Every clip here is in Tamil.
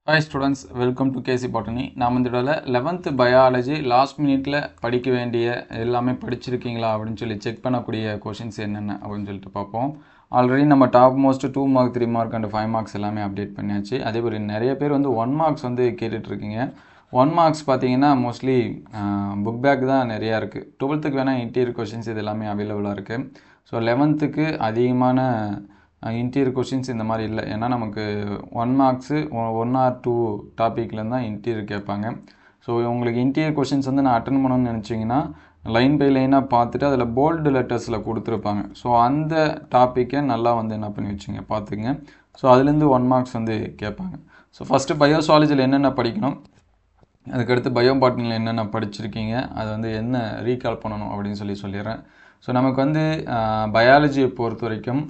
Hi students, welcome to KC Botany. நாம் இந்த தடவை 11th பயாலஜி லாஸ்ட் மினிட்ல படிக்க வேண்டிய எல்லாமே படிச்சிருக்கீங்களா அப்படின்னு சொல்லி செக் பண்ணக்கூடிய கொஷின்ஸ் என்னென்ன அப்படின்னு சொல்லிட்டு பார்ப்போம். ஆல்ரெடி நம்ம top most 2 mark 3 mark and 5 marks எல்லாமே அப்டேட் பண்ணியாச்சு. அதே மாதிரி நிறைய பேர் வந்து 1 மார்க்ஸ் வந்து கேட்டுட்ருக்கீங்க. 1 மார்க்ஸ் பார்த்தீங்கன்னா மோஸ்ட்லி புக் பேக் தான் நிறையா இருக்குது. 12th வேணால் இன்டீரியர் கொஷின்ஸ் இது எல்லாமே அவைலபிளாக இருக்குது. ஸோ 11th அதிகமான இன்டீரியர் கொஷின்ஸ் இந்த மாதிரி இல்லை. ஏன்னா நமக்கு 1 மார்க்ஸு 1 ஆர் 2 டாப்பிக்லேருந்து தான் இன்டீரியர் கேட்பாங்க. ஸோ உங்களுக்கு இன்டீரியர் கொஷின்ஸ் வந்து நான் அட்டன் பண்ணணும்னு நினச்சிங்கன்னா லைன் பை லைனாக பார்த்துட்டு அதில் போல்டு லெட்டர்ஸில் கொடுத்துருப்பாங்க. ஸோ அந்த டாப்பிக்கை நல்லா வந்து என்ன பண்ணி வச்சுங்க பார்த்துக்குங்க. ஸோ அதுலேருந்து 1 மார்க்ஸ் வந்து கேட்பாங்க. ஸோ ஃபஸ்ட்டு பயோசாலஜியில் என்னென்ன படிக்கணும், அதுக்கடுத்து பயோ பாட்னியில் என்னென்ன படிச்சிருக்கீங்க, அதை வந்து என்ன ரீகால் பண்ணணும் அப்படின்னு சொல்லிடுறேன். ஸோ நமக்கு வந்து பயாலஜியை பொறுத்த வரைக்கும்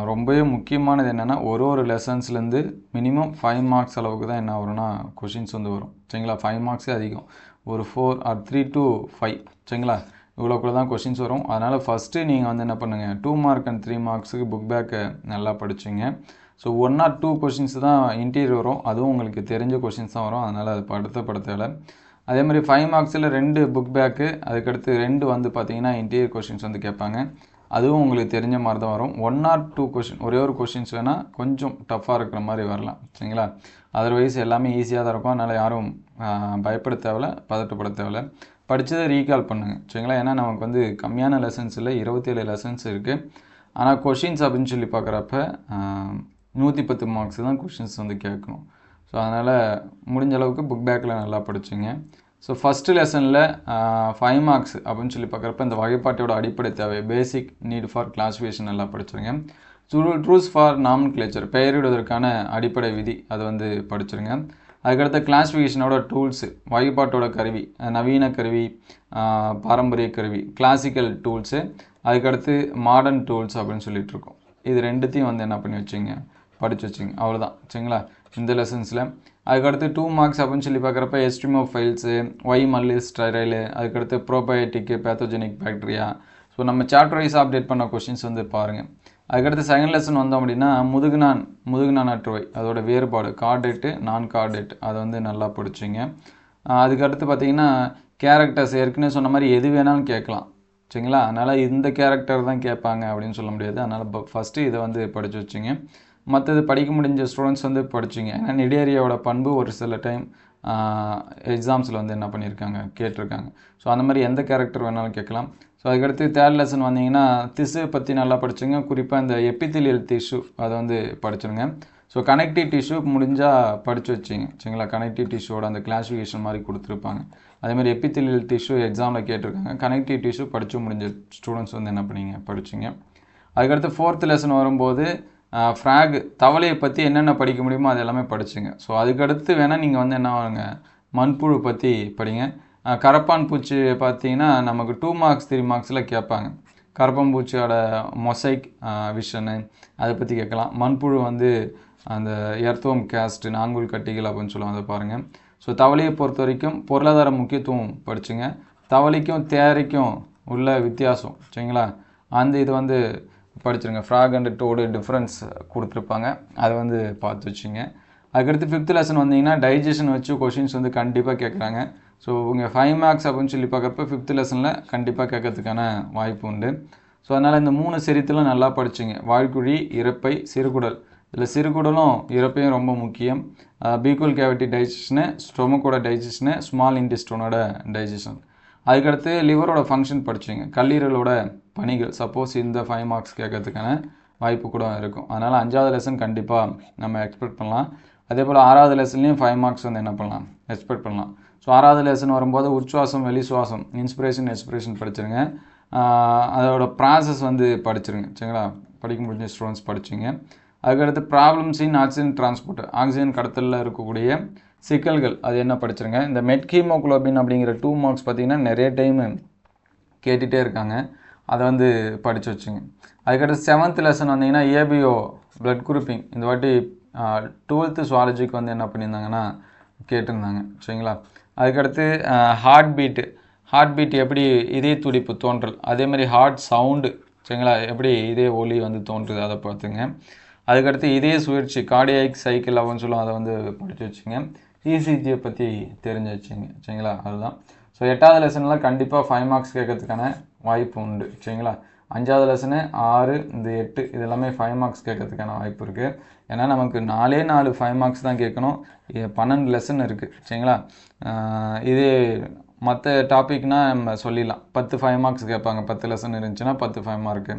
ரொம்பவே முக்கியமானது என்னென்னா ஒரு லெசன்ஸ்லேருந்து மினிமம் 5 மார்க்ஸ் அளவுக்கு தான் என்ன வரும்னா கொஷின்ஸ் வந்து வரும். சரிங்களா, 5 மார்க்ஸே அதிகம். ஒரு 4 ஆர் 3 to 5 சரிங்களா, இவ்வளோக்குள்ள தான் கொஷின்ஸ் வரும். அதனால் ஃபஸ்ட்டு நீங்கள் வந்து என்ன பண்ணுங்கள், 2 மார்க் அண்ட் 3 மார்க்ஸுக்கு புக் பேக்கை நல்லா படிச்சுங்க. ஸோ 1 ஆர் 2 கொஷின்ஸ் தான் இன்டீரியர் வரும், அதுவும் உங்களுக்கு தெரிஞ்ச கொஷின்ஸ் தான் வரும். அதனால் அது படுத்தலை. அதே மாதிரி 5 மார்க்ஸில் 2 புக் பேக்கு, அதுக்கடுத்து 2 வந்து பார்த்தீங்கன்னா இன்டீரியர் கொஷின்ஸ் வந்து கேட்பாங்க. அதுவும் உங்களுக்கு தெரிஞ்ச மாதிரி தான் வரும். 1 ஆர் 2 கொஷின், ஒரே ஒரு கொஷின்ஸ் வேணால் கொஞ்சம் டஃப்பாக இருக்கிற மாதிரி வரலாம். சரிங்களா, அதர்வைஸ் எல்லாமே ஈஸியாக தான் இருக்கும். அதனால் யாரும் பயப்பட தேவையில்ல, பதட்டப்பட தேவையில்ல. படித்ததை ரீகால் பண்ணுங்கள். சரிங்களா, ஏன்னா நமக்கு வந்து கம்மியான லெசன்ஸ் இல்லை, 27 லெசன்ஸ் இருக்குது. ஆனால் கொஷின்ஸ் அப்படின்னு சொல்லி பார்க்குறப்ப 110 மார்க்ஸ் தான் கொஷின்ஸ் வந்து கேட்கணும். ஸோ அதனால் முடிஞ்ச அளவுக்கு புக் பேக்கில் நல்லா படிச்சுங்க. ஸோ ஃபஸ்ட்டு லெசனில் 5 மார்க்ஸ் அப்படின்னு சொல்லி பார்க்குறப்ப இந்த வகைப்பாட்டோட அடிப்படை தேவை, பேசிக் நீட் ஃபார் கிளாஸிஃபிகேஷன் நல்லா படிச்சிருங்க. ட்ரூல்ஸ் ஃபார் நாமன்கிளேச்சர், பெயரிடுவதற்கான அடிப்படை விதி, அது வந்து படிச்சிருங்க. அதுக்கடுத்த கிளாஸிஃபிகேஷனோட டூல்ஸு, வகைப்பாட்டோட கருவி, நவீன கருவி, பாரம்பரிய கருவி, கிளாசிக்கல் டூல்ஸு, அதுக்கடுத்து மாடர்ன் டூல்ஸ் அப்படின்னு சொல்லிட்டு இருக்கோம். இது ரெண்டுத்தையும் வந்து என்ன பண்ணி வச்சுங்க, படித்து வச்சுங்க. அவ்வளோதான். சரிங்களா, இந்த லெசன்ஸில். அதுக்கடுத்து 2 மார்க்ஸ் அப்படின்னு சொல்லி பார்க்குறப்ப எஸ்ட்ரிமோஃபைல்ஸு, ஒய் மல்லி ஸ்டைரைலு, அதுக்கடுத்து ப்ரோபயோட்டிக்கு, பேத்தோஜெனிக் பாக்டீரியா. ஸோ நம்ம சாப்டர் வைஸ் அப்டேட் பண்ண கொஷின்ஸ் வந்து பாருங்கள். அதுக்கடுத்து செகண்ட் லெசன் வந்தோம் அப்படின்னா முதுகுநானற்றுவை, அதோட வேறுபாடு, கார்டேட்டு நான் கார்டேட், அதை வந்து நல்லா படிச்சிங்க. அதுக்கடுத்து பார்த்திங்கன்னா கேரக்டர்ஸ், ஏற்கனவே சொன்ன மாதிரி எது வேணாலும் கேட்கலாம். சரிங்களா, அதனால் இந்த கேரக்டர் தான் கேட்பாங்க அப்படின்னு சொல்ல முடியாது. அதனால் ஃபஸ்ட்டு இதை வந்து படித்து வச்சுங்க. மற்றது படிக்க முடிஞ்ச ஸ்டூடெண்ட்ஸ் வந்து படிச்சிங்க. ஏன்னா நிடேரியாவோட பண்பு ஒரு சில டைம் எக்ஸாம்ஸில் வந்து என்ன பண்ணியிருக்காங்க, கேட்டிருக்காங்க. ஸோ அந்த மாதிரி எந்த கேரக்டர் வேணாலும் கேட்கலாம். ஸோ அதுக்கடுத்து தேர்ட் லெசன் வந்தீங்கன்னா திசு பற்றி நல்லா படிச்சுங்க. குறிப்பாக இந்த எபித்திலியல் டிஷ்யூ அதை வந்து படிச்சிருங்க. ஸோ கனெக்டிவ் டிஷ்யூ முடிஞ்சால் படித்து வச்சிங்க. சரிங்களா, கனெக்டிவ் டிஷ்யூவோட அந்த கிளாஸிஃபிகேஷன் மாதிரி கொடுத்துருப்பாங்க. அதேமாதிரி எபித்திலியல் டிஷ்யூ எக்ஸாமில் கேட்டிருக்காங்க. கனெக்டிவ் டிஷ்யூ படித்து முடிஞ்ச ஸ்டூடெண்ட்ஸ் வந்து என்ன பண்ணிங்க, படிச்சிங்க. அதுக்கடுத்து 4th லெசன் வரும்போது ஃப்ராக், தவளையை பற்றி என்னென்ன படிக்க முடியுமோ அது எல்லாமே படிச்சுங்க. ஸோ அதுக்கடுத்து வேணால் நீங்கள் வந்து என்ன ஆகுங்க, மண்புழு பற்றி படிங்க. கரப்பான் பூச்சி பார்த்தீங்கன்னா நமக்கு 2 மார்க்ஸ் 3 மார்க்ஸில் கேட்பாங்க. கரப்பான் பூச்சியோட மொசைக் விஷனு அதை பற்றி கேட்கலாம். மண்புழு வந்து அந்த எர்த்வம் கேஸ்ட், நாங்குள் கட்டிகள் அப்படின்னு சொல்லுவாங்க, அதை பாருங்கள். ஸோ தவளையை பொறுத்த வரைக்கும் பொருளாதார முக்கியத்துவம் படிச்சுங்க. தவளைக்கும் தேரைக்கும் உள்ள வித்தியாசம், சரிங்களா, அந்த இது வந்து படிச்சிருங்க. ஃப்ராக் அண்ட் டோடு டிஃப்ரென்ஸ் கொடுத்துருப்பாங்க, அதை வந்து பார்த்து வச்சுங்க. அதுக்கடுத்து 5th லெசன் வந்தீங்கன்னா டைஜஷன் வச்சு கொஷின்ஸ் வந்து கண்டிப்பாக கேட்குறாங்க. ஸோ உங்கள் 5 மார்க்ஸ் அப்படின்னு சொல்லி பார்க்குறப்ப 5th லெசனில் கண்டிப்பாக கேட்கறதுக்கான வாய்ப்பு உண்டு. ஸோ அதனால் இந்த 3 சரித்திலும் நல்லா படிச்சுங்க. வாழ்குழி, இறப்பை, சிறுகுடல். இதில் சிறுகுடலும் இறப்பையும் ரொம்ப முக்கியம். பீக்குவல் cavity digestion, ஸ்டொமக்கோட digestion, small இன்டெஸ்டைனோட digestion. அதுக்கடுத்து லிவரோட ஃபங்க்ஷன் படிச்சுங்க. கல்லீரலோட பணிகள், சப்போஸ் இந்த 5 மார்க்ஸ் கேட்கறதுக்கான வாய்ப்பு கூட இருக்கும். அதனால் 5வது லெசன் கண்டிப்பாக நம்ம எக்ஸ்பெக்ட் பண்ணலாம். அதே போல் 6வது லெசன்லேயும் 5 மார்க்ஸ் வந்து என்ன பண்ணலாம், எக்ஸ்பெக்ட் பண்ணலாம். ஸோ 6வது லெசன் வரும்போது உச்சுவாசம், வெளிசுவாசம், இன்ஸ்பிரேஷன் எக்ஸ்பிரேஷன் படிச்சிருங்க. அதோட ப்ராசஸ் வந்து படிச்சிருங்க. சரிங்களா, படிக்க முடிஞ்ச ஸ்டூடெண்ட்ஸ் படிச்சிங்க. அதுக்கடுத்து ப்ராப்ளம்ஸ் இன் ஆக்சிஜன் டிரான்ஸ்போர்ட், ஆக்சிஜன் கடத்தலில் இருக்கக்கூடிய சிக்கல்கள், அது என்ன படிச்சிருங்க. இந்த மெட்ஹீமோகுளோபின் அப்படிங்கிற 2 மார்க்ஸ் பார்த்திங்கன்னா நிறைய டைமு கேட்டுகிட்டே இருக்காங்க, அதை வந்து படித்து வச்சுங்க. அதுக்கடுத்து 7th லெசன் வந்தீங்கன்னா ஏபிஓ பிளட் குரூப்பிங், இந்த வாட்டி 12th சுவாலஜிக்கு வந்து என்ன பண்ணியிருந்தாங்கன்னா கேட்டிருந்தாங்க. சரிங்களா, அதுக்கடுத்து ஹார்ட் பீட் எப்படி இதய துடிப்பு தோன்றல், அதேமாதிரி ஹார்ட் சவுண்டு, சரிங்களா, எப்படி இதய ஒலி வந்து தோன்றுது, அதை பார்த்துங்க. அதுக்கடுத்து இதய சுழற்சி கார்டியாக் சைக்கிள் அப்படின்னு சொல்லுவோம், அதை வந்து படித்து வச்சுங்க. இசிஜியை பற்றி தெரிஞ்சு வச்சுங்க. சரிங்களா, அதுதான். ஸோ 8வது லெசனில் கண்டிப்பாக 5 மார்க்ஸ் கேட்கறதுக்கான வாய்ப்பு உண்டு. சரிங்களா, 5வது லெசனு 6 இந்த 8 இது எல்லாமே 5 மார்க்ஸ் கேட்கறதுக்கான வாய்ப்பு இருக்குது. ஏன்னா நமக்கு 4 5 மார்க்ஸ் தான் கேட்கணும். 12 லெசன் இருக்குது. சரிங்களா, இது மற்ற டாபிக்னால் நம்ம சொல்லிடலாம் 10 5 மார்க்ஸ் கேட்பாங்க. 10 லெசன் இருந்துச்சுன்னா 10 5 மார்க்கு.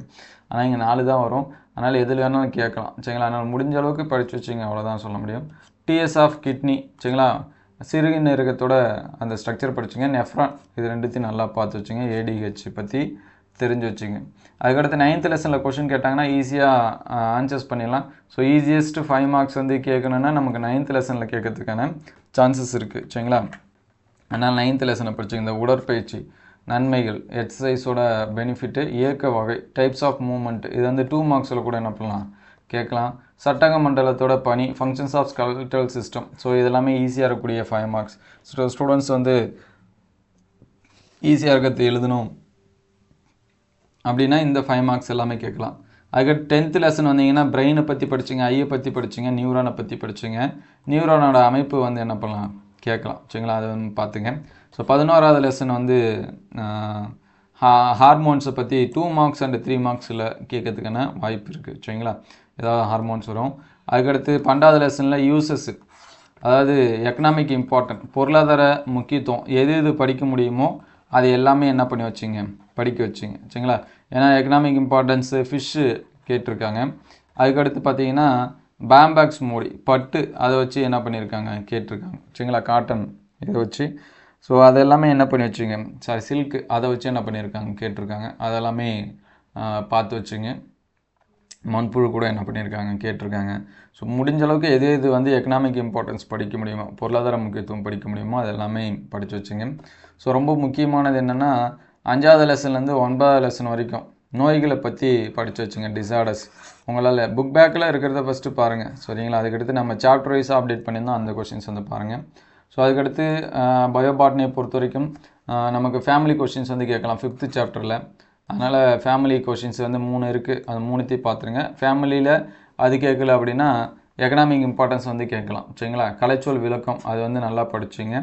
ஆனால் இங்கே 4 தான் வரும். அதனால் எதில் வேணாலும் கேட்கலாம். சரிங்களா, அதனால் முடிஞ்ச அளவுக்கு படித்து வச்சுங்க, அவ்வளோதான் சொல்ல முடியும். Diseases of kidney. சரிங்களா, சிறுநீரகத்தோட அந்த ஸ்ட்ரக்சர் படிச்சுங்க. நெஃப்ரான் இது ரெண்டுத்தையும் நல்லா பார்த்து வச்சுங்க. ஏடிஹெச் பற்றி தெரிஞ்சு வச்சுங்க. அதுக்கடுத்து 9th லெசனில் கொஷின் கேட்டாங்கன்னா ஈஸியாக ஆன்சர்ஸ் பண்ணிடலாம். ஸோ ஈஸியஸ்ட்டு 5 மார்க்ஸ் வந்து கேட்கணுன்னா நமக்கு 9th லெசனில் கேட்கறதுக்கான சான்சஸ் இருக்குது. சரிங்களா, அதனால் 9th லெசனை படிச்சுங்க. இந்த உடற்பயிற்சி நன்மைகள், எக்ஸசைஸோட பெனிஃபிட்டு, இயக்க வகை, டைப்ஸ் ஆஃப் மூவ்மெண்ட், இது வந்து 2 மார்க்ஸில் கூட என்ன பண்ணலாம் கேட்கலாம். சட்டக மண்டலத்தோட பணி, functions of skeletal system. So இதெல்லாமே ஈஸியாக இருக்கக்கூடிய 5 மார்க்ஸ். ஸ்டூடெண்ட்ஸ் வந்து ஈஸியாக இருக்கிறது எழுதணும் அப்படின்னா இந்த 5 மார்க்ஸ் எல்லாமே கேட்கலாம். அதுக்கடுத்து 10th லெசன் வந்தீங்கன்னா பிரெயினை பற்றி படிச்சிங்க, ஐயை பற்றி படிச்சிங்க, நியூரானை பற்றி படிச்சிங்க. நியூரானோட அமைப்பு வந்து என்ன பண்ணலாம் கேட்கலாம். சரிங்களா, அதை வந்து பார்த்துங்க. ஸோ 11வது லெசன் வந்து ஹார்மோன்ஸை பற்றி 2 மார்க்ஸ் அண்ட் 3 மார்க்ஸில் கேட்கறதுக்கான வாய்ப்பு இருக்குது. சரிங்களா, ஏதாவது ஹார்மோன்ஸ் வரும். அதுக்கடுத்து 12வது லெசனில் யூசஸ், அதாவது எக்கனாமிக் இம்பார்ட்டன்ட், பொருளாதார முக்கியத்துவம், எது படிக்க முடியுமோ அது எல்லாமே என்ன பண்ணி வச்சிங்க படிக்க வச்சிங்க. சரிங்களா, ஏன்னா எக்கனாமிக் இம்பார்ட்டன்ஸு ஃபிஷ்ஷு கேட்டிருக்காங்க. அதுக்கடுத்து பார்த்தீங்கன்னா பேம்பாக்ஸ் மூடி பட்டு அதை வச்சு என்ன பண்ணியிருக்காங்க கேட்டிருக்காங்க. சரிங்களா, காட்டன் இதை வச்சு. ஸோ அதெல்லாமே என்ன பண்ணி வச்சுங்க, சில்க்கு அதை வச்சு என்ன பண்ணியிருக்காங்க கேட்டிருக்காங்க. அதெல்லாமே பார்த்து வச்சுங்க. மண்புழு கூட என்ன பண்ணியிருக்காங்க கேட்டிருக்காங்க. ஸோ முடிஞ்ச அளவுக்கு எது வந்து எக்கனாமிக் இம்பார்ட்டன்ஸ் படிக்க முடியுமோ, பொருளாதார முக்கியத்துவம் படிக்க முடியுமோ அது எல்லாமே படித்து வச்சுங்க. ஸோ ரொம்ப முக்கியமானது என்னென்னா 5வது லெசன்லேருந்து 9வது லெசன் வரைக்கும் நோய்களை பற்றி படித்து வச்சுங்க. டிசார்டர்ஸ் உங்களால் புக் பேக்கில் இருக்கிறத ஃபஸ்ட்டு பாருங்கள். சரிங்களா, அதுக்கடுத்து நம்ம சாப்டர் வைஸாக அப்டேட் பண்ணியிருந்தோம், அந்த கொஷின்ஸ் வந்து பாருங்கள். ஸோ அதுக்கடுத்து பயோபாட்னியை பொறுத்த வரைக்கும் நமக்கு ஃபேமிலி கொஷின்ஸ் வந்து கேட்கலாம் 5th சாப்டரில். அதனால் ஃபேமிலி கொஷின்ஸ் வந்து 3 இருக்குது, அது 3த்தையும் பார்த்துருங்க. ஃபேமிலியில் அது கேட்கல அப்படின்னா எக்கனாமிக் இம்பார்ட்டன்ஸ் வந்து கேட்கலாம். சரிங்களா, கலைச்சொல் விளக்கம் அது வந்து நல்லா படிச்சுங்க.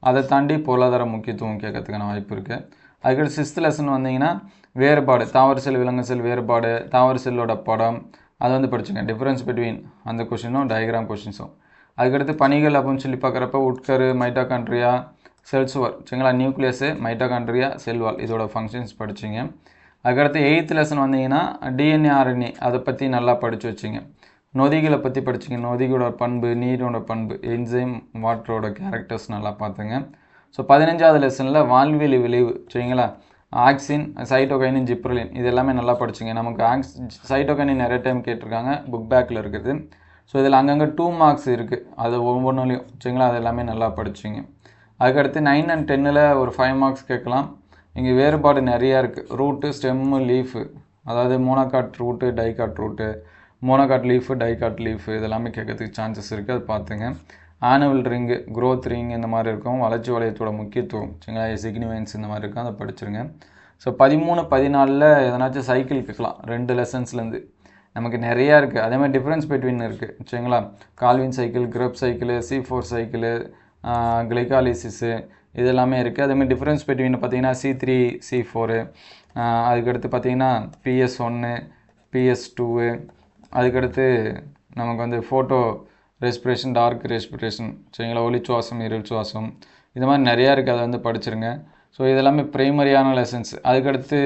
அதை தாண்டி பொருளாதார முக்கியத்துவம் கேட்கறதுக்கான வாய்ப்பு இருக்குது. அதுக்கடுத்து 6th லெசன் வந்தீங்கன்னா வேறுபாடு, தாவர செல் விலங்கு செல் வேறுபாடு, தாவர செல்லோட படம் அது வந்து படிச்சுங்க. டிஃப்ரென்ஸ் பிட்வீன் அந்த கொஷினும் டயக்ராம் கொஷின்ஸும். அதுக்கடுத்து பணிகள் அப்படின்னு சொல்லி பார்க்குறப்ப உட்கரு, மைட்டோகாண்ட்ரியா, செல்சுவர். சரிங்களா, நியூக்ளியஸு, மைட்டோகாண்ட்ரியா, செல்வால் இதோட ஃபங்க்ஷன்ஸ் படிச்சிங்க. அதுக்கடுத்து 8th லெசன் வந்தீங்கன்னா டிஎன்ஏ ஆர்என்ஏ அதை பற்றி நல்லா படித்து வச்சிங்க. நொதிகளை பற்றி படிச்சிங்க. நொதிகளோட பண்பு, நீரோட பண்பு, என்சைம், வாட்டரோட கேரக்டர்ஸ் நல்லா பார்த்துங்க. ஸோ 15வது லெசனில் வாழ்வியல் விளைவு. சரிங்களா, ஆக்சின், சைட்டோகைனின், ஜிப்ரலின் இது எல்லாமே நல்லா படிச்சிங்க. நமக்கு சைட்டோகைனின் நிறைய டைம் கேட்டிருக்காங்க, புக் பேக்கில் இருக்குது. ஸோ இதில் அங்கங்கே 2 மார்க்ஸ் இருக்குது, அது ஒவ்வொன்றுலையும். சரிங்களா, அது எல்லாமே நல்லா படிச்சிங்க. அதுக்கடுத்து 9 and 10ல் ஒரு 5 மார்க்ஸ் கேட்கலாம். இங்கே வேறுபாடு நிறையா இருக்குது. ரூட்டு, ஸ்டெம்மு, லீஃபு, அதாவது monocot root, dicot root, monocot leaf, dicot leaf இதெல்லாமே கேட்கறதுக்கு சான்சஸ் இருக்குது, அது பார்த்துங்க. ஆனுவல் ரிங்கு, க்ரோத் ரிங் இந்த மாதிரி இருக்கும். வளர்ச்சி வளையத்தோட முக்கியத்துவம், சரிங்களா, சிக்னிஃபைன்ஸ் இந்த மாதிரி இருக்கும், அதை படிச்சிருங்க. ஸோ 13 14ல் எதனாச்சும் சைக்கிள் கேட்கலாம் 2 லெசன்ஸ்லேருந்து. நமக்கு நிறையா இருக்குது. அதே மாதிரி டிஃப்ரென்ஸ் பிட்வீன் இருக்குது. சரிங்களா, Calvin cycle, Krebs cycle, C4 cycle, glycolysis இது எல்லாமே இருக்குது. அதேமாதிரி டிஃப்ரென்ஸ் பிட்வீன் பார்த்தீங்கன்னா C3 C4, அதுக்கடுத்து பார்த்தீங்கன்னா PS1 PS2, அதுக்கடுத்து நமக்கு வந்து ஃபோட்டோ ரெஸ்பிரேஷன், டார்க் ரெஸ்பிரேஷன், சரிங்களா, ஒளி சுவாசம், இருள் சுவாசம் இது மாதிரி நிறையா இருக்குது, அதை வந்து படிச்சிருங்க. ஸோ இதெல்லாமே ப்ரைமரியான லெசன்ஸ். அதுக்கடுத்து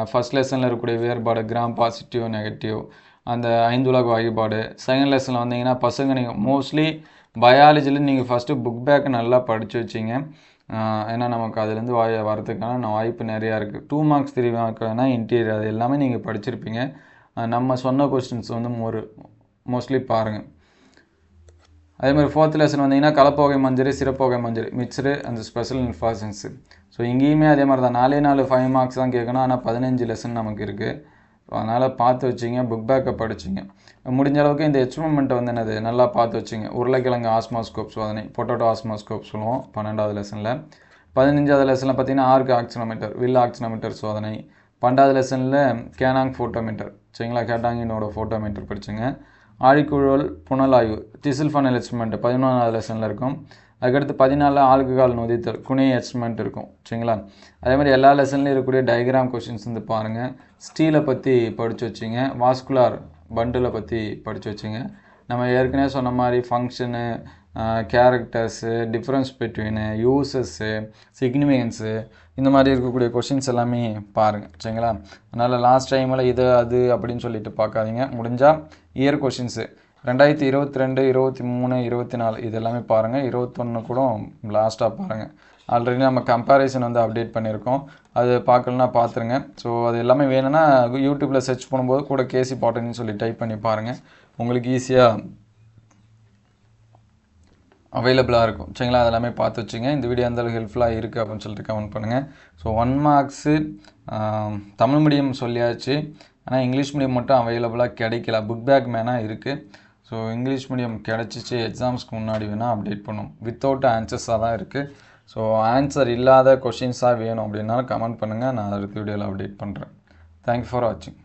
ஃபஸ்ட் லெசனில் இருக்கக்கூடிய வேறுபாடு, கிராம் பாசிட்டிவ் நெகட்டிவ், அந்த 5 உலக வகைப்பாடு. செகண்ட் லெசனில் வந்தீங்கன்னா பசங்க நீங்கள் மோஸ்ட்லி பயாலஜியில் நீங்கள் ஃபஸ்ட்டு புக் பேக் நல்லா படித்து வச்சிங்க. ஏன்னா நமக்கு அதுலேருந்து வரதுக்கான வாய்ப்பு நிறையா இருக்குது. 2 மார்க்ஸ் 3 மார்க்னா இன்டீரியர் அது எல்லாமே நீங்கள் படிச்சிருப்பீங்க. நம்ம சொன்ன கொஸ்டின்ஸ் வந்து மோஸ்ட்லி பாருங்கள். அதேமாதிரி 4th லெசன் வந்தீங்கன்னா கலப்போகை மஞ்சரி, சிறப்போகை மஞ்சரி, மிக்சரு அந்த ஸ்பெஷல் இன்ஃபார்மன்ஸு. ஸோ இங்கேயுமே அதே மாதிரி தான் 4 5 மார்க்ஸ் தான் கேட்கணும். ஆனால் 15 லெசன் நமக்கு இருக்குது. ஸோ அதனால் பார்த்து வச்சிங்க, புக் பேக்கை படிச்சிங்க. முடிஞ்ச அளவுக்கு இந்த எக்ஸ்பெரிமெண்ட்டை வந்து என்னது நல்லா பார்த்து வச்சிங்க. உருளைக்கிழங்கு ஆஸ்மாஸ்கோப் சோதனை, பொட்டேட்டோ ஆஸ்மாஸ்கோப் சொல்லுவோம் 12வது லெசனில். 15வது லெசனில் பார்த்தீங்கன்னா ஆர்க் ஆக்சினோமீட்டர், வில் ஆக்சினோமீட்டர் சோதனை. 12வது லெசனில் கேனாங் ஃபோட்டோமீட்டர், சரிங்களா, கேட்டாங்கினோட ஃபோட்டோமீட்டர் படிச்சுங்க. ஆழிக்குழல் புனலாய்வு டிசில் ஃபனல் எக்ஸ்பெரிமெண்ட் 11வது லெசனில் இருக்கும். அதுக்கடுத்து 14 ஆல்கஹால் நொதித்தல் குனை எக்ஸ்பெரிமெண்ட் இருக்கும். சரிங்களா? அதே மாதிரி எல்லா லெசன்லையும் இருக்கக்கூடிய டயக்ராம் கொஷின்ஸ் வந்து பாருங்கள். ஸ்டீலை பற்றி படித்து வச்சுங்க, வாஸ்குலார் பண்டிலை பற்றி படித்து வச்சுங்க. நம்ம ஏற்கனவே சொன்ன மாதிரி function, characters, difference பிட்வீனு, uses, significance, இந்த மாதிரி இருக்கக்கூடிய கொஷின்ஸ் எல்லாமே பாருங்கள். சரிங்களா? அதனால் லாஸ்ட் டைமில் இது அது அப்படின்னு சொல்லிட்டு பார்க்காதீங்க. முடிஞ்சால் இயர் கொஷின்ஸு 2022, 23, 24 இது எல்லாமே பாருங்கள். 21 கூட லாஸ்ட்டாக பாருங்கள். ஆல்ரெடி நம்ம கம்பேரிசன் வந்து அப்டேட் பண்ணியிருக்கோம், அது பார்க்கலன்னா பார்த்துருங்க. ஸோ அது எல்லாமே வேணும்னா யூடியூப்பில் சர்ச் பண்ணும்போது கூட கேசி பாட்டனின்னு சொல்லி டைப் பண்ணி பாருங்கள், உங்களுக்கு ஈஸியாக அவைலபிளாக இருக்கும். சரிங்களா? அதெல்லாமே பார்த்து வச்சுங்க. இந்த வீடியோ எந்தளவுக்கு ஹெல்ப்ஃபுல்லாக இருக்குது அப்படின்னு சொல்லிட்டு கமெண்ட் பண்ணுங்கள். ஸோ 1 மார்க்ஸு தமிழ் மீடியம் சொல்லியாச்சு, ஆனால் இங்கிலீஷ் மீடியம் மட்டும் அவைலபிளாக கிடைக்கல. புக் பேக் மேனாக இருக்குது. ஸோ இங்கிலீஷ் மீடியம் கிடச்சிச்சு, எக்ஸாம்ஸ்க்கு முன்னாடி வேணால் அப்டேட் பண்ணும். வித்தவுட் ஆன்சர்ஸாக தான் இருக்குது. ஸோ ஆன்சர் இல்லாத கொஷின்ஸாக வேணும் அப்படின்னாலும் கமெண்ட் பண்ணுங்கள், நான் அடுத்த வீடியோவில் அப்டேட் பண்ணுறேன். தேங்க்யூ ஃபார் வாட்சிங்.